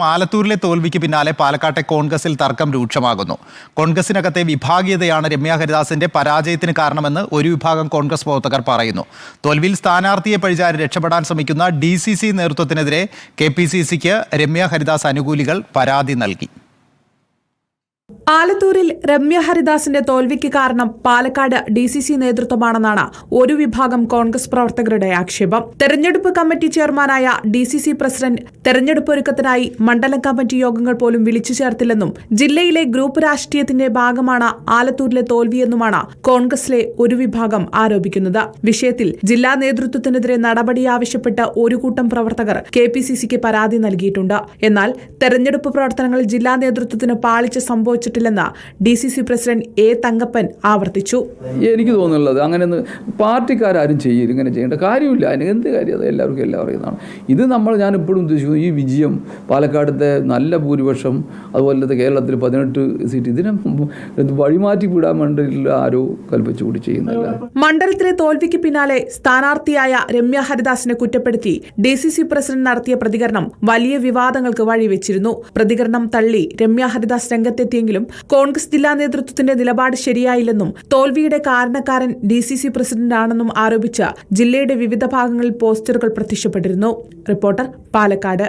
ആലത്തൂരിലെ തോൽവിക്ക് പിന്നാലെ പാലക്കാട്ടെ കോൺഗ്രസിൽ തർക്കം രൂക്ഷമാകുന്നു. കോൺഗ്രസിനകത്തെ വിഭാഗീയതയാണ് രമ്യ ഹരിദാസിന്റെ പരാജയത്തിന് കാരണമെന്ന് ഒരു വിഭാഗം കോൺഗ്രസ് പ്രവർത്തകർ പറയുന്നു. തോൽവിയിൽ സ്ഥാനാർത്ഥിയെ പഴിചാരി രക്ഷപ്പെടാൻ ശ്രമിക്കുന്ന DCC നേതൃത്വത്തിനെതിരെ KPCCക്ക് രമ്യ ഹരിദാസ് അനുകൂലികൾ പരാതി നൽകി. ആലത്തൂരിൽ രമ്യ ഹരിദാസിന്റെ തോൽവിക്ക് കാരണം പാലക്കാട് DCC നേതൃത്വമാണെന്നാണ് ഒരു വിഭാഗം കോൺഗ്രസ് പ്രവർത്തകരുടെ ആക്ഷേപം. തെരഞ്ഞെടുപ്പ് കമ്മിറ്റി ചെയർമാനായ DCC പ്രസിഡന്റ് തെരഞ്ഞെടുപ്പ് ഒരുക്കത്തിനായി മണ്ഡലം കമ്മിറ്റി യോഗങ്ങൾ പോലും വിളിച്ചു ചേർത്തില്ലെന്നും ജില്ലയിലെ ഗ്രൂപ്പ് രാഷ്ട്രീയത്തിന്റെ ഭാഗമാണ് ആലത്തൂരിലെ തോൽവിയെന്നുമാണ് കോൺഗ്രസിലെ ഒരു വിഭാഗം ആരോപിക്കുന്നത്. വിഷയത്തിൽ ജില്ലാ നേതൃത്വത്തിനെതിരെ നടപടി ആവശ്യപ്പെട്ട് ഒരു കൂട്ടം പ്രവർത്തകർ KPCCക്ക് പരാതി നൽകിയിട്ടുണ്ട്. എന്നാൽ തെരഞ്ഞെടുപ്പ് പ്രവർത്തനങ്ങളിൽ ജില്ലാ നേതൃത്വത്തിന് പാളിച്ച സംഭവിച്ചിട്ടില്ലെന്ന് DCC പ്രസിഡന്റ് A തങ്കപ്പൻ ആവർത്തിച്ചു. എനിക്ക് തോന്നുന്നുള്ളത് അങ്ങനെ പാർട്ടിക്കാരും ചെയ്യില്ല, ഇങ്ങനെ ചെയ്യേണ്ട കാര്യമില്ല. അതിന് എന്ത് കാര്യം? അത് എല്ലാവർക്കും എല്ലാം അറിയുന്നതാണ്. ഇത് ഞാൻ എപ്പോഴും ഉദ്ദേശിക്കുന്നു, ഈ വിജയം പാലക്കാടത്തെ നല്ല ഭൂരിപക്ഷം, അതുപോലെ കേരളത്തിൽ 18 സീറ്റ് ഇതിനെ വഴിമാറ്റി വിടാൻ വേണ്ടിയില്ല ആരോ കൽപ്പിച്ചുകൂടി ചെയ്യുന്നില്ല. മണ്ഡലത്തിലെ തോൽവിക്ക് പിന്നാലെ സ്ഥാനാർത്ഥിയായ രമ്യ ഹരിദാസിനെ കുറ്റപ്പെടുത്തി DCC പ്രസിഡന്റ് നടത്തിയ പ്രതികരണം വലിയ വിവാദങ്ങൾക്ക് വഴിവെച്ചിരുന്നു. പ്രതികരണം തള്ളി രമ്യ ഹരിദാസ് രംഗത്തെത്തിയെങ്കിലും കോൺഗ്രസ് ജില്ലാ നേതൃത്വത്തിന്റെ നിലപാട് ശരിയായില്ലെന്നും തോൽവിയുടെ കാരണക്കാരൻ DCC പ്രസിഡന്റാണെന്നും ആരോപിച്ച് ജില്ലയുടെ വിവിധ ഭാഗങ്ങളിൽ പോസ്റ്ററുകൾ പ്രത്യക്ഷപ്പെട്ടിരുന്നു. റിപ്പോർട്ടർ, പാലക്കാട്.